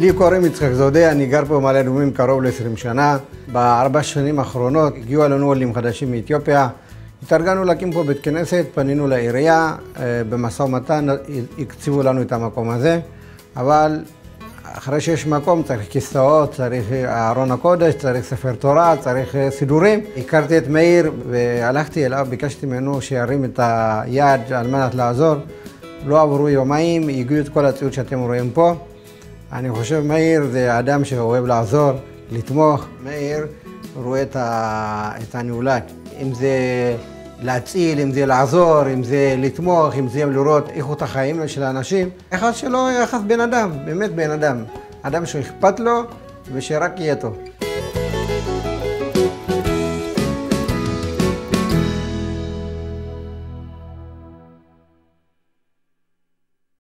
לי קוראים יצחק זודה, אני גר פה במעלה אדומים קרוב ל-20 שנה. ב4 שנים האחרונות הגיעו אלינו עולים חדשים מאתיופיה. התארגנו להקים פה בית כנסת, פנינו לעירייה, במשא ומתן הקציבו לנו את המקום הזה, אבל אחרי שיש מקום צריך כיסאות, צריך ארון הקודש, צריך ספר תורה, צריך סידורים. הכרתי את מאיר והלכתי אליו, ביקשתי ממנו שירים את היד על מנת לעזור. לא עברו יומיים, הגיעו את כל הציוד שאתם רואים פה. אני חושב מאיר זה אדם שאוהב לעזור, לתמוך. מאיר רואה את הנעולת, אם זה להציל, אם זה לעזור, אם זה לתמוך, אם זה לראות איכות החיים של האנשים. יחס שלו יחס בן אדם, באמת בן אדם. אדם שאכפת לו ושרק יהיה טוב.